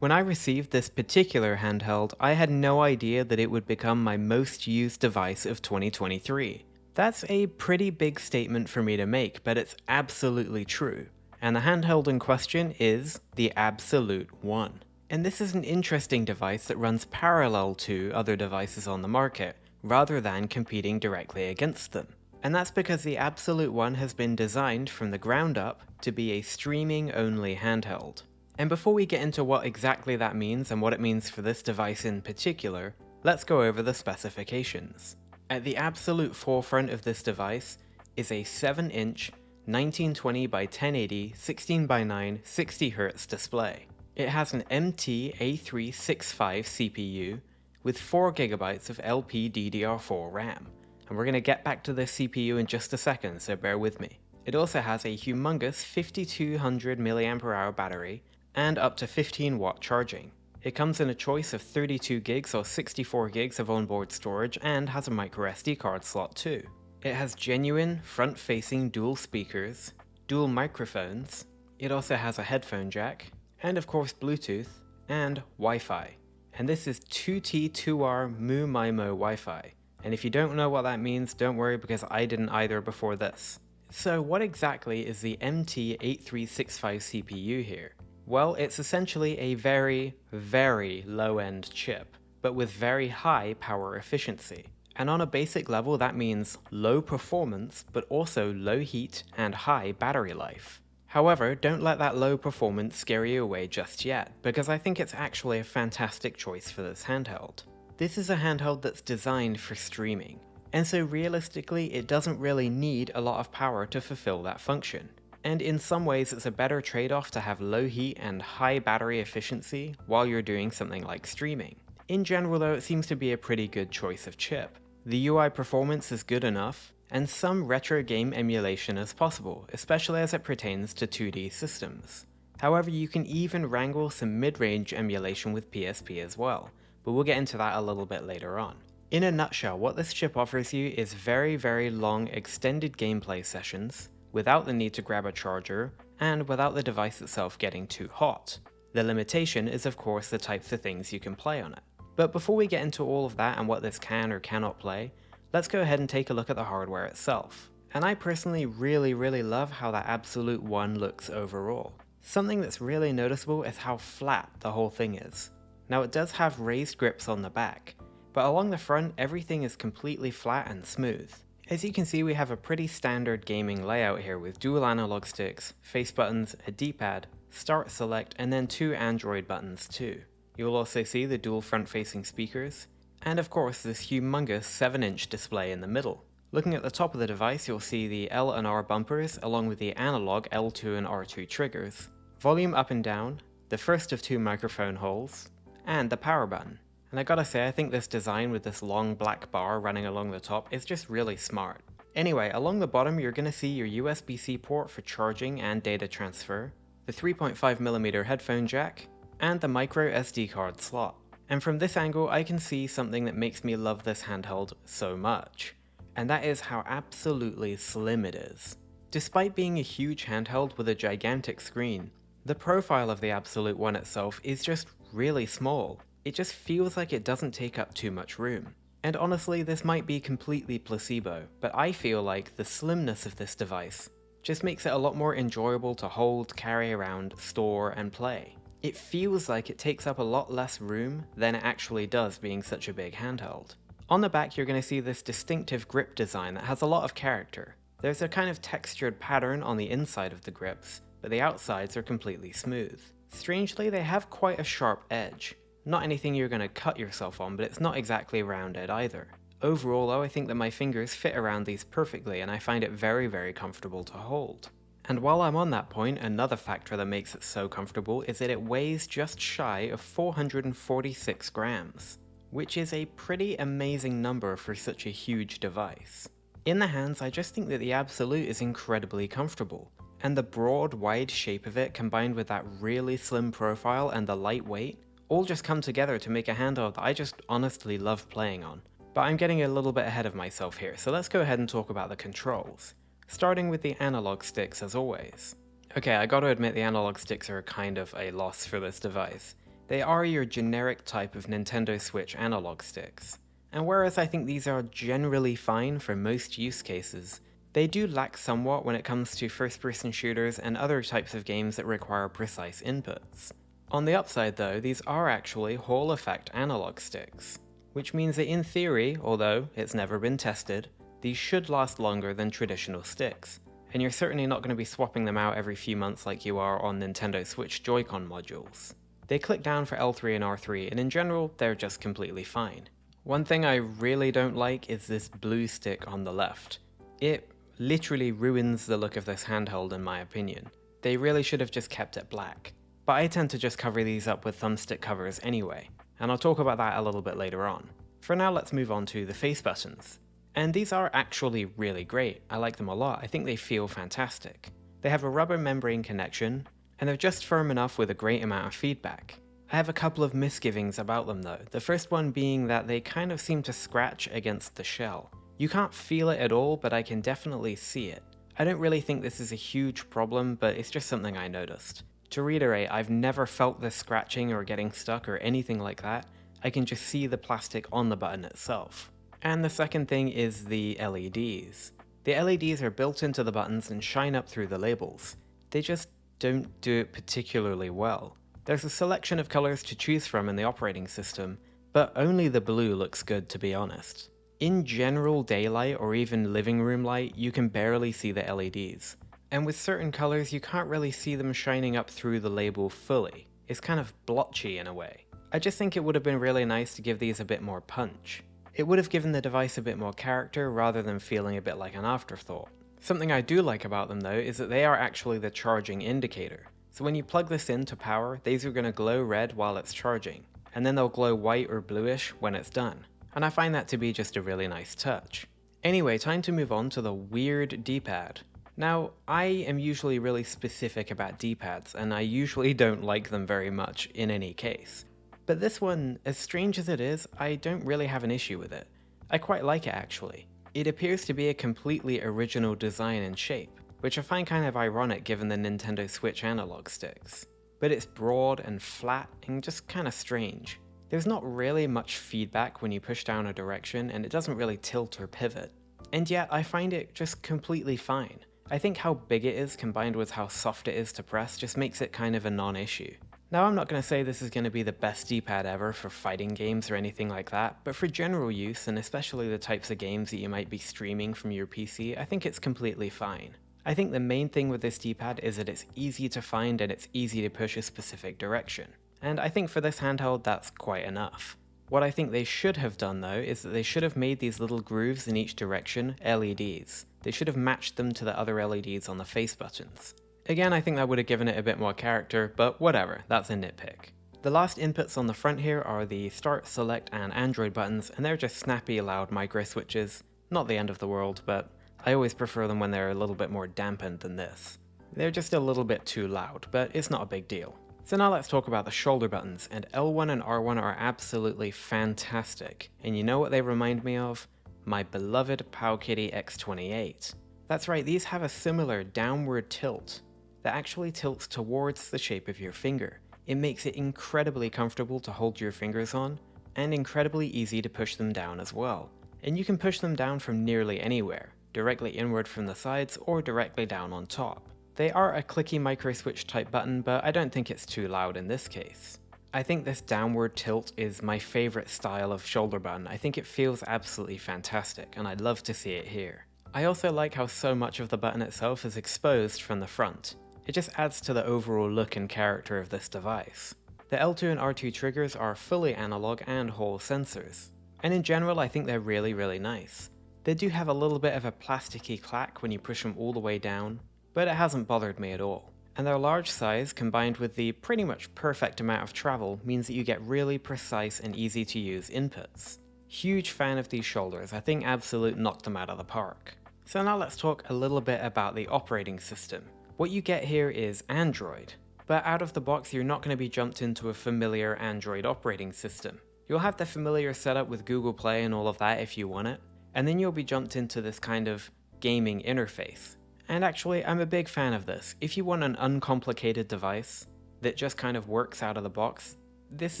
When I received this particular handheld, I had no idea that it would become my most used device of 2023. That's a pretty big statement for me to make, but it's absolutely true. And the handheld in question is the ABXYlute 1. And this is an interesting device that runs parallel to other devices on the market, rather than competing directly against them. And that's because the ABXYlute 1 has been designed from the ground up to be a streaming-only handheld. And before we get into what exactly that means and what it means for this device in particular, let's go over the specifications. At the absolute forefront of this device is a 7-inch 1920 by 1080 16 by 9 60Hz display. It has an MT-A365 CPU with 4GB of LPDDR4 RAM, and we're going to get back to this CPU in just a second, so bear with me. It also has a humongous 5200 mAh battery and up to 15-watt charging. It comes in a choice of 32GB or 64GB of onboard storage and has a microSD card slot too. It has genuine front-facing dual speakers, dual microphones, it also has a headphone jack, and of course Bluetooth, and Wi-Fi. And this is 2T2R MU-MIMO WiFi. And if you don't know what that means, don't worry because I didn't either before this. So what exactly is the MT-8365 CPU here? Well, it's essentially a very, very low-end chip, but with very high power efficiency. And on a basic level, that means low performance, but also low heat and high battery life. However, don't let that low performance scare you away just yet, because I think it's actually a fantastic choice for this handheld. This is a handheld that's designed for streaming, and so realistically, it doesn't really need a lot of power to fulfill that function. And in some ways, it's a better trade-off to have low heat and high battery efficiency while you're doing something like streaming. In general though, it seems to be a pretty good choice of chip. The UI performance is good enough, and some retro game emulation is possible, especially as it pertains to 2D systems. However, you can even wrangle some mid-range emulation with PSP as well, but we'll get into that a little bit later on. In a nutshell, what this chip offers you is very, very long extended gameplay sessions, without the need to grab a charger, and without the device itself getting too hot. The limitation is of course the types of things you can play on it. But before we get into all of that and what this can or cannot play, let's go ahead and take a look at the hardware itself. And I personally really love how that ABXYlute 1 looks overall. Something that's really noticeable is how flat the whole thing is. Now it does have raised grips on the back, but along the front everything is completely flat and smooth. As you can see, we have a pretty standard gaming layout here with dual analog sticks, face buttons, a D-pad, start select, and then 2 Android buttons too. You'll also see the dual front-facing speakers, and of course this humongous 7-inch display in the middle. Looking at the top of the device, you'll see the L and R bumpers along with the analog L2 and R2 triggers, volume up and down, the first of 2 microphone holes, and the power button. And I gotta say, I think this design with this long black bar running along the top is just really smart. Anyway, along the bottom you're gonna see your USB-C port for charging and data transfer, the 3.5mm headphone jack, and the micro SD card slot. And from this angle I can see something that makes me love this handheld so much, and that is how absolutely slim it is. Despite being a huge handheld with a gigantic screen, the profile of the ABXYlute 1 itself is just really small. It just feels like it doesn't take up too much room. And honestly, this might be completely placebo, but I feel like the slimness of this device just makes it a lot more enjoyable to hold, carry around, store, and play. It feels like it takes up a lot less room than it actually does being such a big handheld. On the back you're going to see this distinctive grip design that has a lot of character. There's a kind of textured pattern on the inside of the grips, but the outsides are completely smooth. Strangely, they have quite a sharp edge. Not anything you're going to cut yourself on, but it's not exactly rounded either. Overall though, I think that my fingers fit around these perfectly and I find it very comfortable to hold. And while I'm on that point, another factor that makes it so comfortable is that it weighs just shy of 446 grams, which is a pretty amazing number for such a huge device. In the hands, I just think that the ABXYlute is incredibly comfortable, and the broad, wide shape of it combined with that really slim profile and the light weight all just come together to make a handheld that I just honestly love playing on. But I'm getting a little bit ahead of myself here, so let's go ahead and talk about the controls, starting with the analog sticks as always. Okay, I gotta admit the analog sticks are kind of a loss for this device. They are your generic type of Nintendo Switch analog sticks. And whereas I think these are generally fine for most use cases, they do lack somewhat when it comes to first-person shooters and other types of games that require precise inputs. On the upside though, these are actually Hall effect analog sticks, which means that in theory, although it's never been tested, these should last longer than traditional sticks, and you're certainly not going to be swapping them out every few months like you are on Nintendo Switch Joy-Con modules. They click down for L3 and R3, and in general, they're just completely fine. One thing I really don't like is this blue stick on the left. It literally ruins the look of this handheld in my opinion. They really should have just kept it black. But I tend to just cover these up with thumbstick covers anyway, and I'll talk about that a little bit later on. For now, let's move on to the face buttons. And these are actually really great. I like them a lot. I think they feel fantastic. They have a rubber membrane connection, and they're just firm enough with a great amount of feedback. I have a couple of misgivings about them though, the first one being that they kind of seem to scratch against the shell. You can't feel it at all, but I can definitely see it. I don't really think this is a huge problem, but it's just something I noticed. To reiterate, I've never felt this scratching or getting stuck or anything like that. I can just see the plastic on the button itself. And the second thing is the LEDs. The LEDs are built into the buttons and shine up through the labels. They just don't do it particularly well. There's a selection of colors to choose from in the operating system, but only the blue looks good to be honest. In general daylight or even living room light, you can barely see the LEDs. And with certain colors, you can't really see them shining up through the label fully. It's kind of blotchy in a way. I just think it would have been really nice to give these a bit more punch. It would have given the device a bit more character rather than feeling a bit like an afterthought. Something I do like about them though is that they are actually the charging indicator. So when you plug this in to power, these are going to glow red while it's charging, and then they'll glow white or bluish when it's done. And I find that to be just a really nice touch. Anyway, time to move on to the weird D-pad. Now, I am usually really specific about D-pads, and I usually don't like them very much in any case. But this one, as strange as it is, I don't really have an issue with it. I quite like it actually. It appears to be a completely original design and shape, which I find kind of ironic given the Nintendo Switch analog sticks. But it's broad and flat and just kind of strange. There's not really much feedback when you push down a direction, and it doesn't really tilt or pivot. And yet I find it just completely fine. I think how big it is combined with how soft it is to press just makes it kind of a non-issue. Now I'm not going to say this is going to be the best D-pad ever for fighting games or anything like that, but for general use and especially the types of games that you might be streaming from your PC, I think it's completely fine. I think the main thing with this D-pad is that it's easy to find and it's easy to push a specific direction. And I think for this handheld that's quite enough. What I think they should have done though is that they should have made these little grooves in each direction LEDs. They should have matched them to the other LEDs on the face buttons. Again, I think that would have given it a bit more character, but whatever, that's a nitpick. The last inputs on the front here are the Start, Select, and Android buttons, and they're just snappy, loud micro switches. Not the end of the world, but I always prefer them when they're a little bit more dampened than this. They're just a little bit too loud, but it's not a big deal. So now let's talk about the shoulder buttons, and L1 and R1 are absolutely fantastic. And you know what they remind me of? My beloved Powkiddy X28. That's right, these have a similar downward tilt that actually tilts towards the shape of your finger. It makes it incredibly comfortable to hold your fingers on, and incredibly easy to push them down as well. And you can push them down from nearly anywhere, directly inward from the sides or directly down on top. They are a clicky micro switch type button, but I don't think it's too loud in this case. I think this downward tilt is my favorite style of shoulder button. I think it feels absolutely fantastic, and I'd love to see it here. I also like how so much of the button itself is exposed from the front. It just adds to the overall look and character of this device. The L2 and R2 triggers are fully analog and Hall sensors. And in general, I think they're really nice. They do have a little bit of a plasticky clack when you push them all the way down, but it hasn't bothered me at all. And their large size, combined with the pretty much perfect amount of travel, means that you get really precise and easy to use inputs. Huge fan of these shoulders, I think ABXYlute knocked them out of the park. So now let's talk a little bit about the operating system. What you get here is Android, but out of the box you're not going to be jumped into a familiar Android operating system. You'll have the familiar setup with Google Play and all of that if you want it, and then you'll be jumped into this kind of gaming interface. And actually, I'm a big fan of this. If you want an uncomplicated device that just kind of works out of the box, this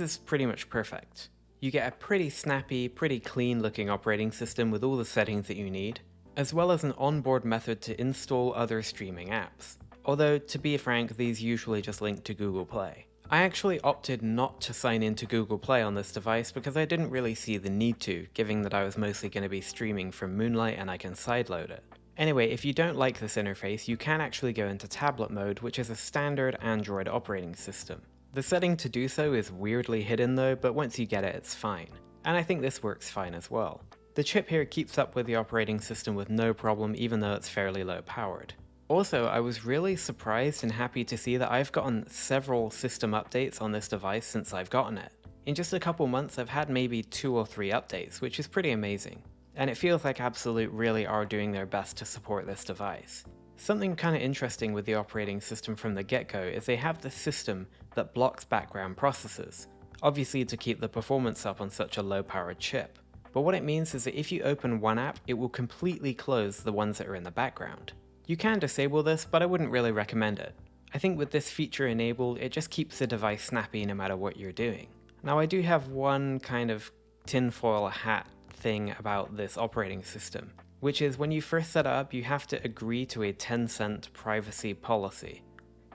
is pretty much perfect. You get a pretty snappy, pretty clean looking operating system with all the settings that you need, as well as an onboard method to install other streaming apps. Although, to be frank, these usually just link to Google Play. I actually opted not to sign into Google Play on this device because I didn't really see the need to, given that I was mostly going to be streaming from Moonlight and I can sideload it. Anyway, if you don't like this interface, you can actually go into tablet mode, which is a standard Android operating system. The setting to do so is weirdly hidden though, but once you get it, it's fine. And I think this works fine as well. The chip here keeps up with the operating system with no problem, even though it's fairly low powered. Also, I was really surprised and happy to see that I've gotten several system updates on this device since I've gotten it. In just a couple months, I've had maybe 2 or 3 updates, which is pretty amazing. And it feels like ABXYlute really are doing their best to support this device. Something kind of interesting with the operating system from the get-go is they have this system that blocks background processes, obviously to keep the performance up on such a low-powered chip. But what it means is that if you open one app, it will completely close the ones that are in the background. You can disable this, but I wouldn't really recommend it. I think with this feature enabled, it just keeps the device snappy no matter what you're doing. Now I do have one kind of tinfoil hat thing about this operating system, which is when you first set it up, you have to agree to a Tencent privacy policy.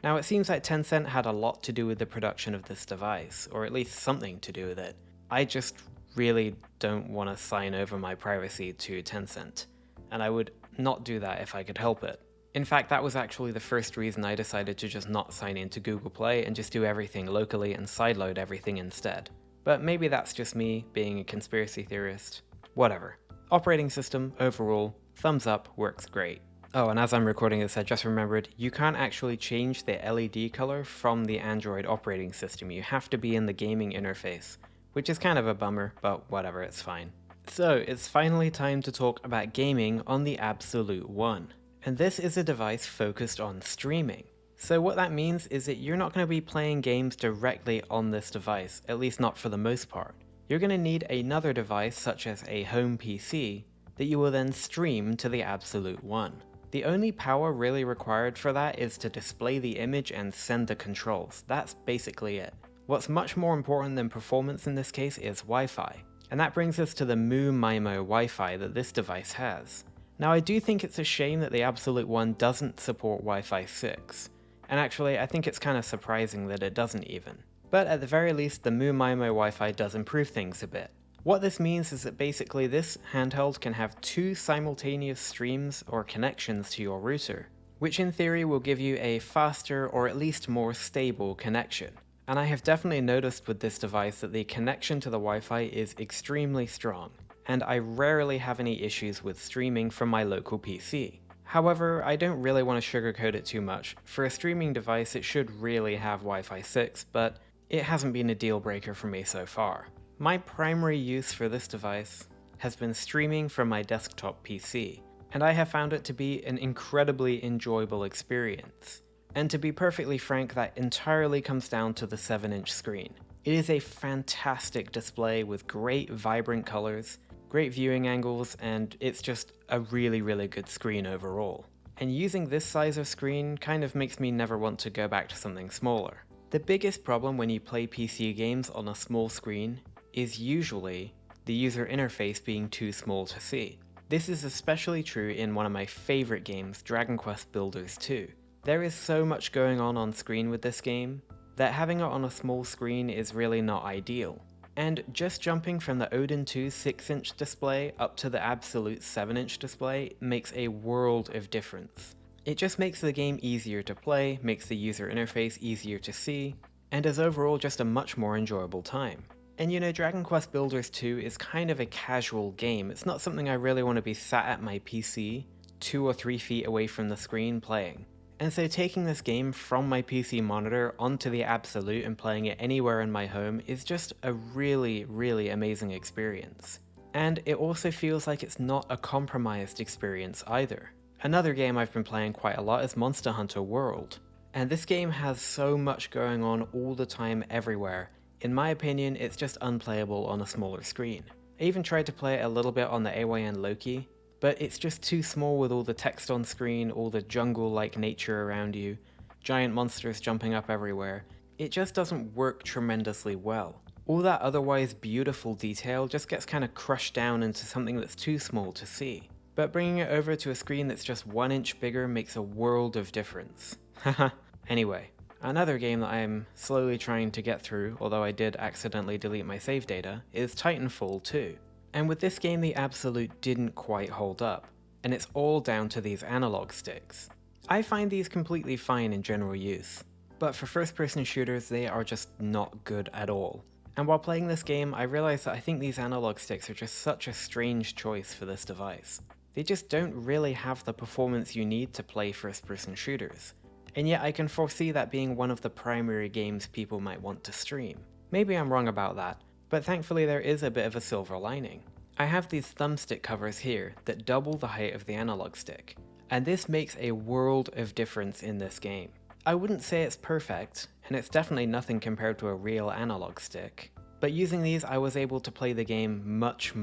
Now it seems like Tencent had a lot to do with the production of this device, or at least something to do with it. I just really don't want to sign over my privacy to Tencent, and I would not do that if I could help it. In fact, that was actually the first reason I decided to just not sign into Google Play and just do everything locally and sideload everything instead. But maybe that's just me being a conspiracy theorist. Whatever. Operating system, overall, thumbs up, works great. Oh, and as I'm recording this, I just remembered, you can't actually change the LED color from the Android operating system. You have to be in the gaming interface, which is kind of a bummer, but whatever, it's fine. So, it's finally time to talk about gaming on the ABXYlute One. And this is a device focused on streaming. So what that means is that you're not going to be playing games directly on this device, at least not for the most part. You're going to need another device such as a home PC that you will then stream to the ABXYlute One. The only power really required for that is to display the image and send the controls. That's basically it. What's much more important than performance in this case is Wi-Fi. And that brings us to the MU-MIMO Wi-Fi that this device has. Now I do think it's a shame that the ABXYlute One doesn't support Wi-Fi 6. And actually I think it's kind of surprising that it doesn't even. But at the very least the MU-MIMO Wi-Fi does improve things a bit. What this means is that basically this handheld can have 2 simultaneous streams or connections to your router, which in theory will give you a faster or at least more stable connection. And I have definitely noticed with this device that the connection to the Wi-Fi is extremely strong, and I rarely have any issues with streaming from my local PC. However, I don't really want to sugarcoat it too much. For a streaming device, it should really have Wi-Fi 6, but it hasn't been a deal breaker for me so far. My primary use for this device has been streaming from my desktop PC, and I have found it to be an incredibly enjoyable experience. And to be perfectly frank, that entirely comes down to the 7-inch screen. It is a fantastic display with great vibrant colors, great viewing angles, and it's just a really good screen overall. And using this size of screen kind of makes me never want to go back to something smaller. The biggest problem when you play PC games on a small screen is usually the user interface being too small to see. This is especially true in one of my favorite games, Dragon Quest Builders 2. There is so much going on screen with this game that having it on a small screen is really not ideal. And just jumping from the Odin 2 6-inch display up to the ABXYlute 7-inch display makes a world of difference. It just makes the game easier to play, makes the user interface easier to see, and is overall just a much more enjoyable time. And you know, Dragon Quest Builders 2 is kind of a casual game. It's not something I really want to be sat at my PC 2 or 3 feet away from the screen playing. And so taking this game from my PC monitor onto the ABXYlute and playing it anywhere in my home is just a really amazing experience. And it also feels like it's not a compromised experience either. Another game I've been playing quite a lot is Monster Hunter World. And this game has so much going on all the time everywhere. In my opinion, it's just unplayable on a smaller screen. I even tried to play it a little bit on the AYN Loki, but it's just too small with all the text on screen, all the jungle-like nature around you, giant monsters jumping up everywhere. it just doesn't work tremendously well. All that otherwise beautiful detail just gets kind of crushed down into something that's too small to see. But bringing it over to a screen that's just 1 inch bigger makes a world of difference. Haha. Anyway, another game that I'm slowly trying to get through, although I did accidentally delete my save data, is Titanfall 2. And with this game the ABXYlute didn't quite hold up, and it's all down to these analog sticks. I find these completely fine in general use, but for first-person shooters they are just not good at all. And while playing this game, I realized that I think these analog sticks are just such a strange choice for this device. They just don't really have the performance you need to play first-person shooters. And yet I can foresee that being one of the primary games people might want to stream. Maybe I'm wrong about that, but thankfully there is a bit of a silver lining. I have these thumbstick covers here that double the height of the analog stick, and this makes a world of difference in this game. I wouldn't say it's perfect, and it's definitely nothing compared to a real analog stick, but using these I was able to play the game much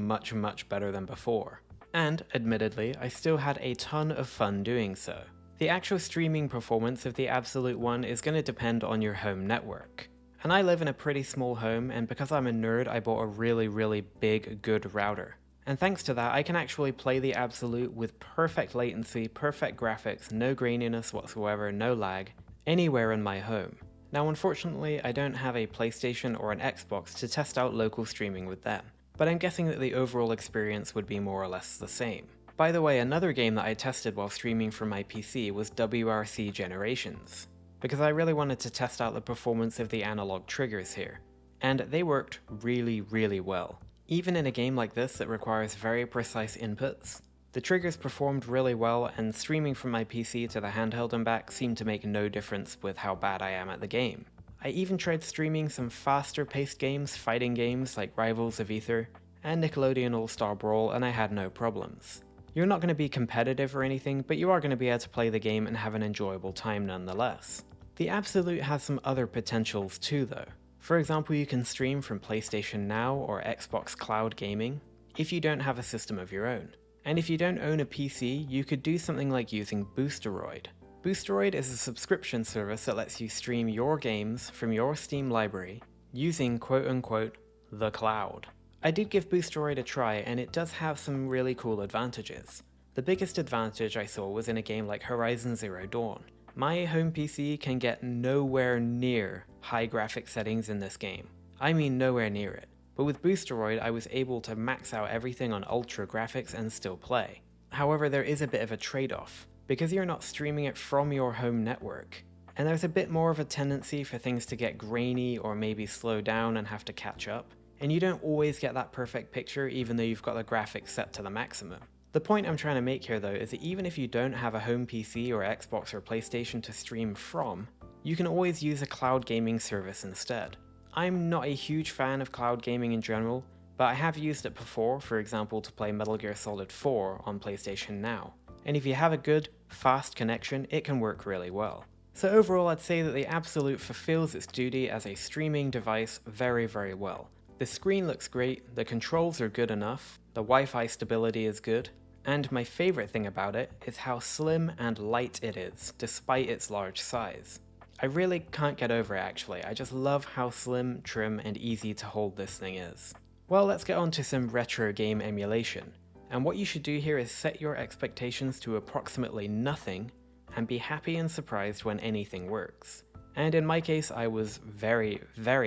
better than before. And, admittedly, I still had a ton of fun doing so. The actual streaming performance of the ABXYlute one is going to depend on your home network. And I live in a pretty small home, and because I'm a nerd I bought a really big good router. And thanks to that I can actually play the ABXYlute with perfect latency, perfect graphics, no graininess whatsoever, no lag, anywhere in my home. Now unfortunately I don't have a PlayStation or an Xbox to test out local streaming with them, but I'm guessing that the overall experience would be more or less the same. By the way, another game that I tested while streaming from my PC was WRC Generations, because I really wanted to test out the performance of the analog triggers here, and they worked really well. Even in a game like this that requires very precise inputs, the triggers performed really well, and streaming from my PC to the handheld and back seemed to make no difference with how bad I am at the game. I even tried streaming some faster paced games, fighting games like Rivals of Aether and Nickelodeon All-Star Brawl, and I had no problems. You're not going to be competitive or anything, but you are going to be able to play the game and have an enjoyable time nonetheless. The ABXYlute has some other potentials too though. For example, you can stream from PlayStation Now or Xbox Cloud Gaming if you don't have a system of your own. And if you don't own a PC, you could do something like using Boosteroid. Boosteroid is a subscription service that lets you stream your games from your Steam library using quote-unquote the cloud. I did give Boosteroid a try and it does have some really cool advantages. The biggest advantage I saw was in a game like Horizon Zero Dawn. My home PC can get nowhere near high graphics settings in this game. I mean nowhere near it. But with Boosteroid I was able to max out everything on ultra graphics and still play. However, there is a bit of a trade-off, because you're not streaming it from your home network, and there's a bit more of a tendency for things to get grainy or maybe slow down and have to catch up, and you don't always get that perfect picture even though you've got the graphics set to the maximum. The point I'm trying to make here though is that even if you don't have a home PC or Xbox or PlayStation to stream from, you can always use a cloud gaming service instead. I'm not a huge fan of cloud gaming in general, but I have used it before, for example to play Metal Gear Solid 4 on PlayStation Now. And if you have a good, fast connection, it can work really well. So overall I'd say that the ABXYlute fulfills its duty as a streaming device very well. The screen looks great, the controls are good enough, the Wi-Fi stability is good, and my favorite thing about it is how slim and light it is, despite its large size. I really can't get over it actually, I just love how slim, trim, and easy to hold this thing is. Well, let's get on to some retro game emulation. And what you should do here is set your expectations to approximately nothing, and be happy and surprised when anything works. And in my case, I was very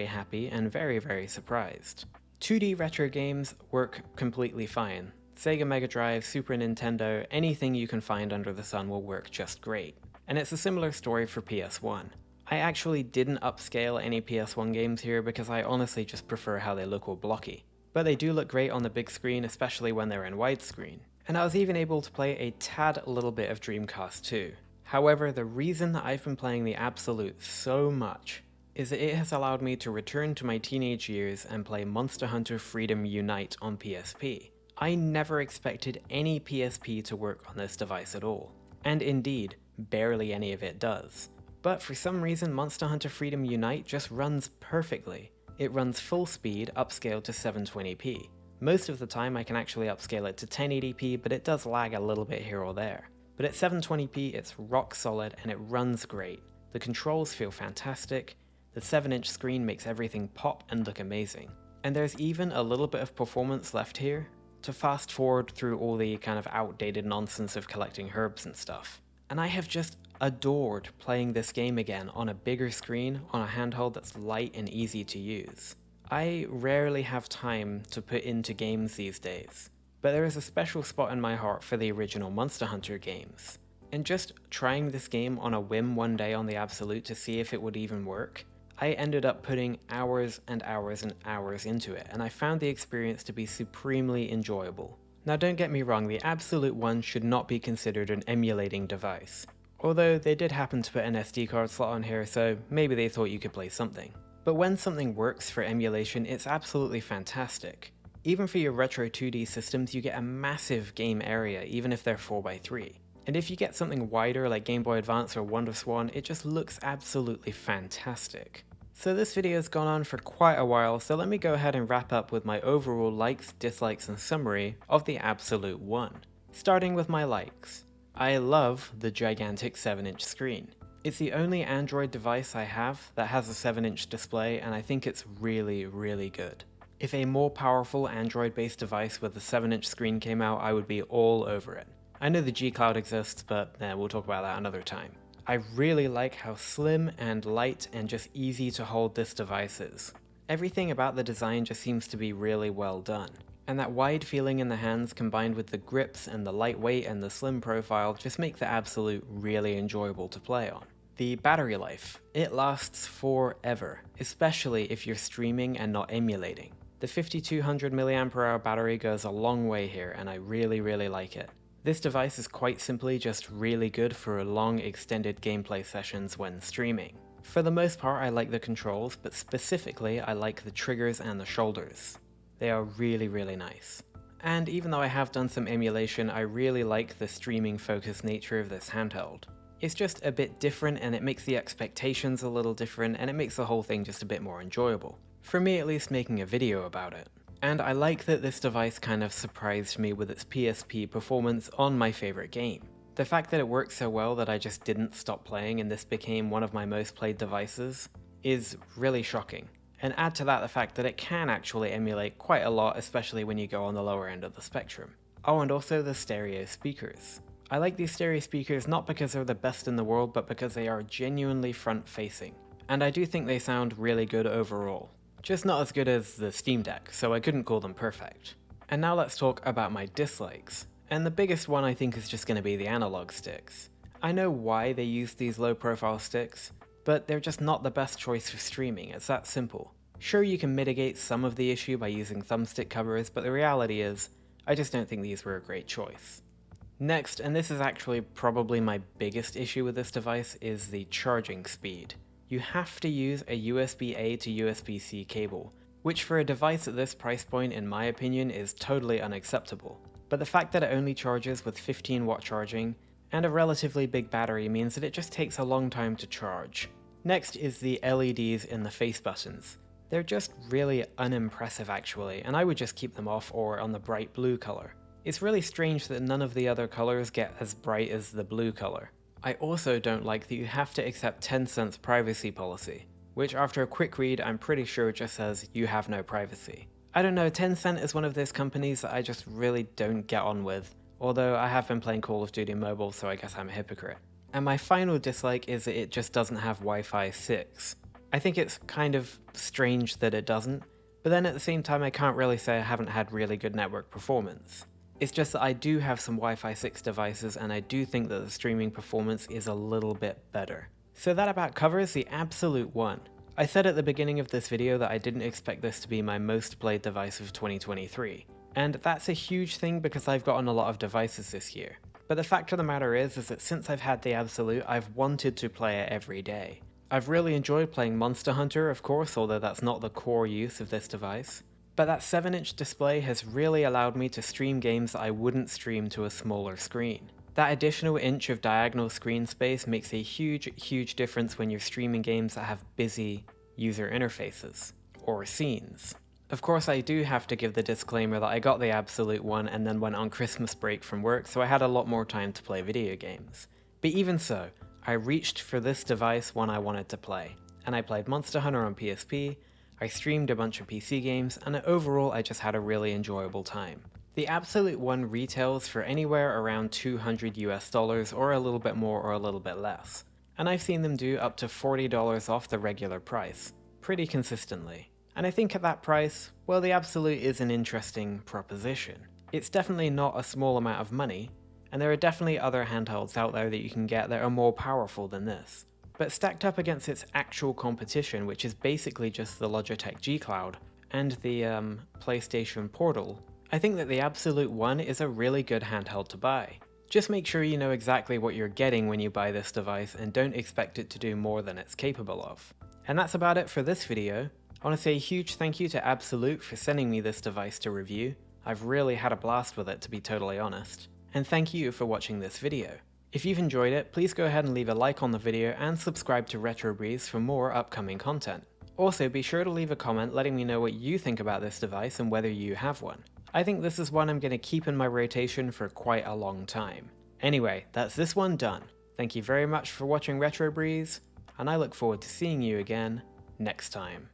happy and very surprised. 2D retro games work completely fine. Sega Mega Drive, Super Nintendo, anything you can find under the sun will work just great. And it's a similar story for PS1. I actually didn't upscale any PS1 games here because I honestly just prefer how they look all blocky. But they do look great on the big screen, especially when they're in widescreen. And I was even able to play a tad little bit of Dreamcast too. However, the reason that I've been playing the ABXYlute so much is that it has allowed me to return to my teenage years and play Monster Hunter Freedom Unite on PSP. I never expected any PSP to work on this device at all. And indeed, barely any of it does. But for some reason Monster Hunter Freedom Unite just runs perfectly. It runs full speed, upscaled to 720p. Most of the time I can actually upscale it to 1080p, but it does lag a little bit here or there. But at 720p it's rock solid and it runs great. The controls feel fantastic, The 7-inch screen makes everything pop and look amazing. And there's even a little bit of performance left here to fast forward through all the kind of outdated nonsense of collecting herbs and stuff. And I have just adored playing this game again on a bigger screen on a handheld that's light and easy to use. I rarely have time to put into games these days, but there is a special spot in my heart for the original Monster Hunter games. And just trying this game on a whim one day on the ABXYlute to see if it would even work, I ended up putting hours and hours and hours into it, and I found the experience to be supremely enjoyable. Now don't get me wrong, the ABXYlute One should not be considered an emulating device, although they did happen to put an SD card slot on here, so maybe they thought you could play something. But when something works for emulation, it's absolutely fantastic. Even for your retro 2D systems, you get a massive game area, even if they're 4x3. And if you get something wider like Game Boy Advance or WonderSwan, it just looks absolutely fantastic. So this video's gone on for quite a while, so let me go ahead and wrap up with my overall likes, dislikes, and summary of the ABXYlute One. Starting with my likes. I love the gigantic 7-inch screen. It's the only Android device I have that has a 7-inch display, and I think it's really, really good. If a more powerful Android-based device with a 7-inch screen came out, I would be all over it. I know the G Cloud exists, but we'll talk about that another time. I really like how slim and light and just easy to hold this device is. Everything about the design just seems to be really well done. And that wide feeling in the hands combined with the grips and the lightweight and the slim profile just make the ABXYlute really enjoyable to play on. The battery life. It lasts forever, especially if you're streaming and not emulating. The 5200 mAh battery goes a long way here, and I really, really like it. This device is quite simply just really good for long extended gameplay sessions when streaming. For the most part I like the controls, but specifically I like the triggers and the shoulders. They are really, really nice. And even though I have done some emulation, I really like the streaming focused nature of this handheld. It's just a bit different, and it makes the expectations a little different, and it makes the whole thing just a bit more enjoyable. For me at least, making a video about it. And I like that this device kind of surprised me with its PSP performance on my favorite game. The fact that it worked so well that I just didn't stop playing and this became one of my most played devices is really shocking. And add to that the fact that it can actually emulate quite a lot, especially when you go on the lower end of the spectrum. Oh, and also the stereo speakers. I like these stereo speakers not because they're the best in the world, but because they are genuinely front-facing. And I do think they sound really good overall. Just not as good as the Steam Deck, so I couldn't call them perfect. And now let's talk about my dislikes. And the biggest one I think is just going to be the analog sticks. I know why they use these low-profile sticks, but they're just not the best choice for streaming, it's that simple. Sure, you can mitigate some of the issue by using thumbstick covers, but the reality is, I just don't think these were a great choice. Next, and this is actually probably my biggest issue with this device, is the charging speed. You have to use a USB-A to USB-C cable, which for a device at this price point in my opinion is totally unacceptable. But the fact that it only charges with 15-watt charging and a relatively big battery means that it just takes a long time to charge. Next is the LEDs in the face buttons. They're just really unimpressive actually, and I would just keep them off or on the bright blue color. It's really strange that none of the other colors get as bright as the blue color. I also don't like that you have to accept Tencent's privacy policy, which after a quick read I'm pretty sure just says you have no privacy. I don't know, Tencent is one of those companies that I just really don't get on with, although I have been playing Call of Duty Mobile, so I guess I'm a hypocrite. And my final dislike is that it just doesn't have Wi-Fi 6. I think it's kind of strange that it doesn't, but then at the same time I can't really say I haven't had really good network performance. It's just that I do have some Wi-Fi 6 devices and I do think that the streaming performance is a little bit better. So that about covers the ABXYlute One. I said at the beginning of this video that I didn't expect this to be my most played device of 2023. And that's a huge thing because I've gotten a lot of devices this year. But the fact of the matter is that since I've had the ABXYlute, I've wanted to play it every day. I've really enjoyed playing Monster Hunter, of course, although that's not the core use of this device. But that 7-inch display has really allowed me to stream games that I wouldn't stream to a smaller screen. That additional inch of diagonal screen space makes a huge difference when you're streaming games that have busy user interfaces, or scenes. Of course, I do have to give the disclaimer that I got the ABXYlute One and then went on Christmas break from work, so I had a lot more time to play video games. But even so, I reached for this device when I wanted to play. and I played Monster Hunter on PSP, I streamed a bunch of PC games, and overall I just had a really enjoyable time. The ABXYlute one retails for anywhere around $200 or a little bit more or a little bit less, and I've seen them do up to $40 off the regular price, pretty consistently. And I think at that price, well, the ABXYlute is an interesting proposition. It's definitely not a small amount of money, and there are definitely other handhelds out there that you can get that are more powerful than this. But stacked up against its actual competition, which is basically just the Logitech G Cloud and the PlayStation Portal, I think that the ABXYlute one is a really good handheld to buy. Just make sure you know exactly what you're getting when you buy this device and don't expect it to do more than it's capable of. And that's about it for this video. I want to say a huge thank you to ABXYlute for sending me this device to review. I've really had a blast with it, to be totally honest. And thank you for watching this video. If you've enjoyed it, please go ahead and leave a like on the video and subscribe to RetroBreeze for more upcoming content. Also, be sure to leave a comment letting me know what you think about this device and whether you have one. I think this is one I'm going to keep in my rotation for quite a long time. Anyway, that's this one done. Thank you very much for watching RetroBreeze, and I look forward to seeing you again next time.